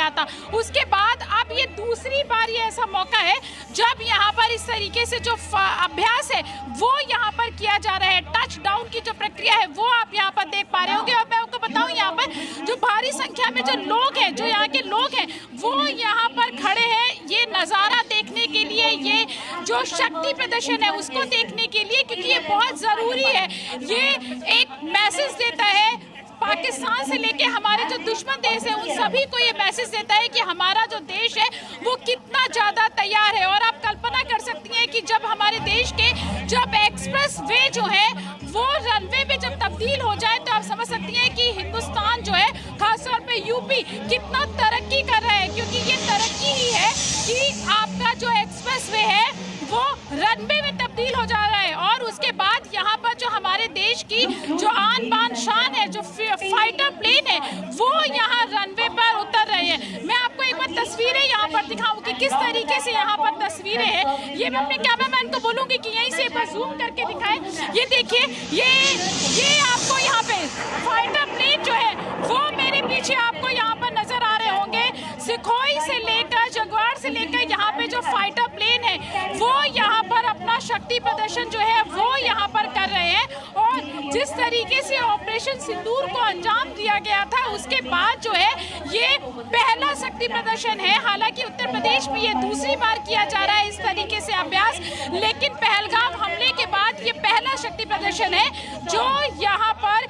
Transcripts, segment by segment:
गया था। उसके बाद अब ये दूसरी बार ये ऐसा मौका है जब यहाँ पर इस तरीके से जो अभ्यास है वो यहाँ पर किया जा रहा है। टच डाउन की जो प्रक्रिया है वो आप यहाँ पर देख पा रहे होंगे। और मैं आपको बताऊं, यहाँ पर जो भारी संख्या में जो लोग हैं, जो यहाँ के लोग हैं, वो यहाँ पर खड़े हैं ये नज़ारा देखने के लिए, ये जो शक्ति प्रदर्शन है उसको देखने के लिए, क्योंकि ये बहुत ज़रूरी है। ये एक मैसेज देता है पाकिस्तान से लेके हमारे जो दुश्मन देश है उन सभी को ये मैसेज देता है कि हमारा जो देश है वो कितना ज़्यादा तैयार है। और आप कल्पना कर सकती हैं कि जब हमारे देश के जब एक्सप्रेस वे जो है वो रनवे में जब तब्दील हो जाए तो आप समझ सकती हैं कि हिंदुस्तान जो है, खासतौर पे यूपी, कितना तरक्की कर रहा है। क्योंकि ये तरक्की ही है कि आपका जो एक्सप्रेस वे है वो रनवे में तब्दील हो जा रहा है। और उसके बाद यहाँ पर जो हमारे देश की जो आन बान शान है, जो फाइटर प्लेन है, वो यहाँ रनवे पर उतर रहे हैं। मैं आपको एक बार तस्वीरें यहाँ पर दिखाऊं कि किस तरीके से यहाँ पर तस्वीरें हैं। ये मैं अपने कैमरामैन को बोलूंगी कि यहीं से एक बार जूम करके दिखाएं। ये देखिए, ये आपको यहाँ पे फाइटर प्लेन जो है वो मेरे पीछे आपको यहाँ पर नजर आ रहे होंगे। सुखोई से लेकर, जगुआर से लेकर यहाँ पे जो फाइटर प्लेन है वो यहाँ पर अपना शक्ति प्रदर्शन जो है वो यहाँ पर कर रहे हैं। और जिस तरीके से ऑपरेशन सिंदूर को अंजाम दिया गया था उसके बाद जो है ये पहला शक्ति प्रदर्शन है। हालांकि उत्तर प्रदेश में ये दूसरी बार किया जा रहा है इस तरीके से अभ्यास, लेकिन पहलगाम हमले के बाद ये पहला शक्ति प्रदर्शन है जो यहाँ पर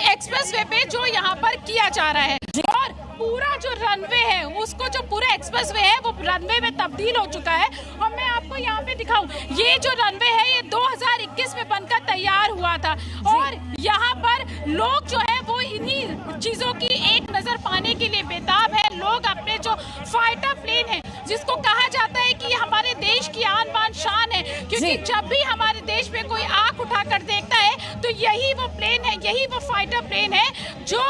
एक्सप्रेस वे पे जो यहाँ पर किया जा रहा है। और पूरा जो रनवे है उसको, जो पूरा एक्सप्रेस वे है वो रनवे में तब्दील हो चुका है। और मैं आपको यहाँ पे दिखाऊं, ये जो रनवे है ये 2021 में बनकर तैयार हुआ था। और यहाँ पर लोग जो है वो इन्हीं चीजों की एक नजर पाने के लिए बेताब है। लोग अपने जो फाइटर प्लेन है, जिसको कहा जाता है कि हमारे देश की आन बान शान है, क्योंकि जब भी हमारे देश में कोई आंख उठाकर देखता है तो यही वो प्लेन है, यही वो फाइटर प्लेन है जो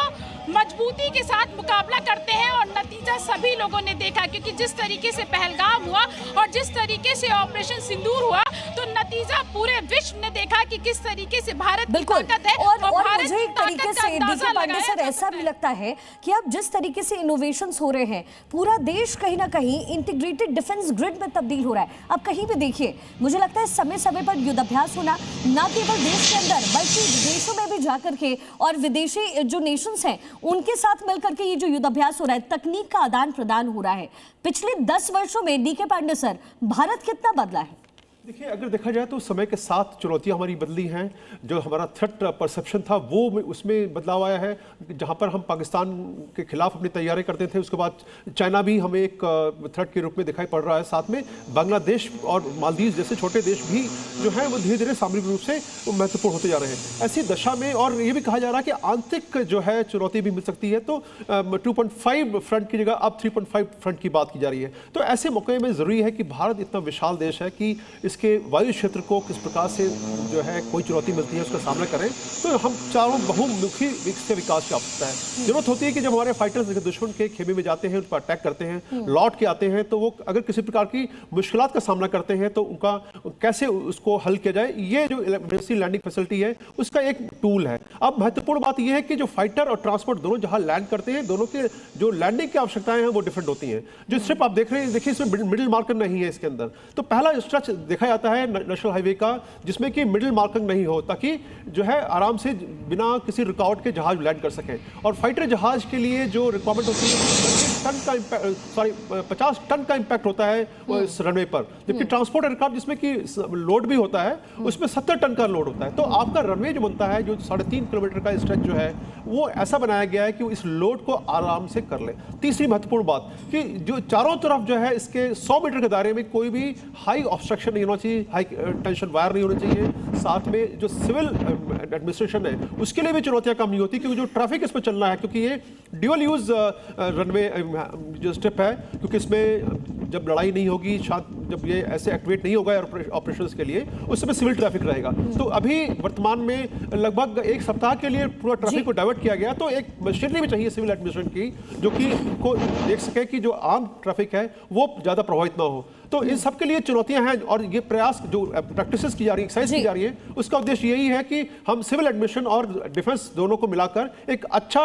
मजबूती के साथ मुकाबला करते हैं। और नतीजा सभी लोगों ने देखा, क्योंकि जिस तरीके से पहलगाम हुआ और जिस तरीके से ऑपरेशन सिंदूर हुआ तो नतीजा पूरे विश्व ने देखा कि किस तरीके से भारत की ताकत है। और भारत मुझे एक तरीके से डीके पांडे सर ऐसा भी लगता है कि अब जिस तरीके से इनोवेशंस हो रहे हैं, पूरा देश कहीं ना कहीं इंटीग्रेटेड डिफेंस ग्रिड में तब्दील हो रहा है। अब कहीं भी देखिए, मुझे लगता है समय समय पर युद्धाभ्यास होना, ना केवल देश के अंदर बल्कि विदेशों में भी जाकर के और विदेशी जो नेशंस हैं उनके साथ मिलकर के ये जो युद्धाभ्यास हो रहा है, तकनीक का आदान प्रदान हो रहा है। पिछले 10 वर्षों में डीके पांडे सर, भारत कितना बदला है? देखिए, अगर देखा जाए तो समय के साथ चुनौतियां हमारी बदली हैं। जो हमारा थ्रेट परसेप्शन था वो उसमें बदलाव आया है। जहां पर हम पाकिस्तान के खिलाफ अपनी तैयारी करते थे, उसके बाद चाइना भी हमें एक थ्रेट के रूप में दिखाई पड़ रहा है। साथ में बांग्लादेश और मालदीव जैसे छोटे देश भी जो हैं वो धीरे धीरे सामरिक रूप से महत्वपूर्ण होते जा रहे हैं। ऐसी दशा में और ये भी कहा जा रहा है कि आंतरिक जो है चुनौती भी मिल सकती है। तो 2.5 फ्रंट की जगह अब 3.5 फ्रंट की बात की जा रही है। तो ऐसे मौके में ज़रूरी है कि भारत इतना विशाल देश है कि इसके वायु क्षेत्र को किस प्रकार से जो है कोई चुनौती मिलती है उसका सामना करें। तो हम चारों बहुमुखी विकास की आवश्यकता है। जरूरत होती है कि जब हमारे फाइटर्स दुश्मन के खेमे में जाते हैं, उन पर अटैक करते हैं, लौट के आते हैं, तो वो अगर किसी प्रकार की मुश्किलात का सामना करते हैं तो उनका कैसे उसको हल किया जाए, ये जो इमरजेंसी लैंडिंग फैसिलिटी है उसका एक टूल है। अब महत्वपूर्ण बात यह है कि जो फाइटर और ट्रांसपोर्ट दोनों जहां लैंड करते हैं, दोनों के जो लैंडिंग की आवश्यकताएं हैं वो डिफरेंट होती हैं। जो स्ट्रिप आप देख रहे हैं, देखिए इसमें मिडिल मार्कर नहीं है इसके अंदर। तो पहला स्ट्रेच देखा जाता है नेशनल हाईवे का जिसमें कि मिडिल मार्किंग नहीं हो, ताकि जो है आराम से बिना किसी रुकावट के जहाज लैंड कर सकें। और फाइटर जहाज के लिए जो रिक्वायरमेंट होती है 50 टन का इंपैक्ट होता है इस रनवे पर, जबकि ट्रांसपोर्ट एयरक्राफ्ट जिसमें कि लोड भी होता है उसमें 70 टन का लोड होता है। तो आपका रनवे जो बनता है, जो 3.5 किलोमीटर का स्ट्रेच जो है, वो ऐसा बनाया गया है कि इस लोड को आराम से कर ले। तीसरी महत्वपूर्ण बात कि जो चारों तरफ जो है इसके 100 मीटर के दायरे में कोई भी हाई ऑब्स्ट्रक्शन नहीं होना चाहिए, हाई टेंशन वायर नहीं होने चाहिए। साथ में जो सिविल एडमिनिस्ट्रेशन है उसके लिए भी चुनौतियां कम नहीं होती, क्योंकि जो ट्रैफिक इसमें चलना है, क्योंकि ये ड्यूअल यूज रनवे जो स्टेप है, क्योंकि इसमें जब लड़ाई नहीं होगी, जब ये ऐसे एक्टिवेट नहीं होगा ऑपरेशंस के लिए, उस समय सिविल ट्रैफिक रहेगा। तो अभी वर्तमान में लगभग एक सप्ताह के लिए पूरा ट्रैफिक को डाइवर्ट किया गया, तो एक मशीनरी भी चाहिए सिविल एडमिनिस्ट्रेशन की, जो कि को देख सके कि जो आम ट्रैफिक है वो ज़्यादा प्रभावित ना हो। तो इन सब के लिए चुनौतियां हैं, और ये प्रयास जो प्रैक्टिसेस की जा रही है, एक्सरसाइज की जा रही है, उसका उद्देश्य यही है कि हम सिविल एडमिशन और डिफेंस दोनों को मिलाकर एक अच्छा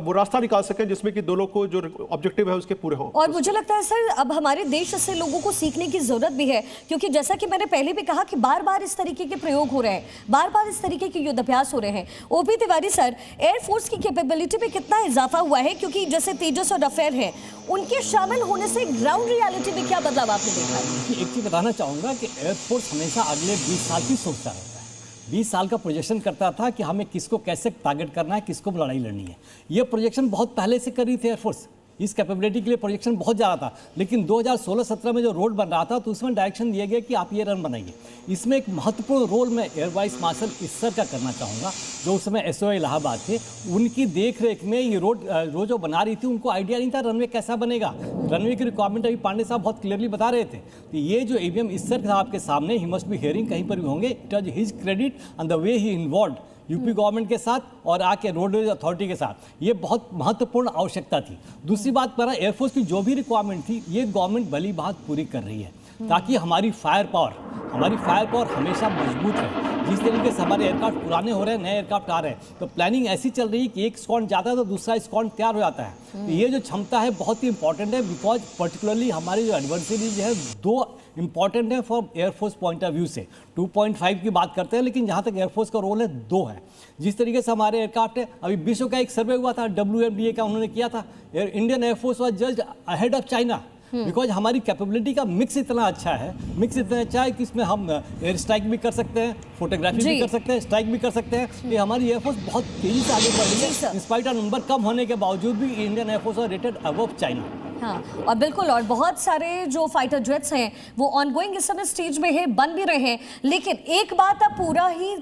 वो रास्ता निकाल सकें जिसमें कि दोनों को जो ऑब्जेक्टिव है उसके पूरे हों। और मुझे लगता है सर, अब हमारे देश से लोगों को सीखने की जरूरत भी है, क्योंकि जैसा कि मैंने पहले भी कहा कि बार बार इस तरीके के प्रयोग हो रहे हैं, बार बार इस तरीके के युद्धाभ्यास हो रहे हैं। ओपी तिवारी सर, एयरफोर्स की कैपेबिलिटी में कितना इजाफा हुआ है, क्योंकि जैसे तेजस और राफेल है, उनके शामिल होने से ग्राउंड रियलिटी में क्या बदलाव आपने देखा है? एक चीज बताना चाहूंगा कि एयरफोर्स हमेशा अगले 20 साल की सोचता रहता है। 20 साल का प्रोजेक्शन करता था कि हमें किसको कैसे टारगेट करना है, किसको लड़ाई लड़नी है। ये प्रोजेक्शन बहुत पहले से कर रही थी एयरफोर्स। इस कैपेबिलिटी के लिए प्रोजेक्शन बहुत ज़्यादा था, लेकिन 2016-17 में जो रोड बन रहा था तो उसमें डायरेक्शन दिया गया कि आप ये रन बनाइए। इसमें एक महत्वपूर्ण रोल मैं एयर वाइस मार्शल इस्सर का करना चाहूँगा, जो उस समय SOA इलाहाबाद थे। उनकी देख रेख में ये रोड जो बना रही थी, उनको आइडिया नहीं था रनवे कैसा बनेगा। रनवे की रिक्वायरमेंट अभी पांडे साहब बहुत क्लियरली बता रहे थे। तो ये जो AVM इस्सर साहब के सामने, ही मस्ट बी हियरिंग, कहीं पर भी होंगे, it was his credit and the way he involved UP government के साथ और आके रोडवेज अथॉरिटी के साथ, ये बहुत महत्वपूर्ण आवश्यकता थी। दूसरी बात पर एयरफोर्स की जो भी रिक्वायरमेंट थी, ये गवर्नमेंट भली बात पूरी कर रही है, ताकि हमारी फायर पावर हमेशा मजबूत है। जिस तरीके से हमारे एयरक्राफ्ट पुराने हो रहे हैं, नए एयरक्राफ्ट आ रहे हैं, तो प्लानिंग ऐसी चल रही है कि एक स्क्वाड जाता है तो दूसरा स्क्वाड तैयार हो जाता है। तो ये जो क्षमता है बहुत ही इंपॉर्टेंट है, बिकॉज पर्टिकुलरली हमारी जो एडवर्सरीज है, दो इंपॉर्टेंट है for air force point of view से। 2.5 की बात करते हैं, लेकिन जहाँ तक एयरफोर्स का रोल है, 2 है। जिस तरीके से हमारे एयरक्राफ्ट है, अभी विश्व का एक सर्वे हुआ था, WMDA का उन्होंने किया था, Indian air force was judged ahead of China, because हमारी कैपेबिलिटी का मिक्स इतना अच्छा है कि इसमें हम एयर स्ट्राइक भी कर सकते हैं, फोटोग्राफी भी कर सकते हैं, स्ट्राइक भी कर सकते हैं। ये हमारी एयरफोर्स बहुत तेजी से आगे बढ़ रही है, इंस्पाइट ऑफ नंबर कम होने के बावजूद भी Indian air force are rated above China. हाँ, और बिल्कुल, और बहुत सारे जो फाइटर जेट्स हैं वो ऑनगोइंग इस समय स्टेज में है, बन भी रहे हैं। लेकिन एक बात अब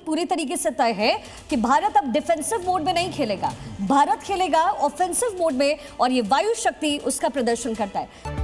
पूरी तरीके से तय है कि भारत अब डिफेंसिव मोड में नहीं खेलेगा, भारत खेलेगा ऑफेंसिव मोड में, और ये वायु शक्ति उसका प्रदर्शन करता है।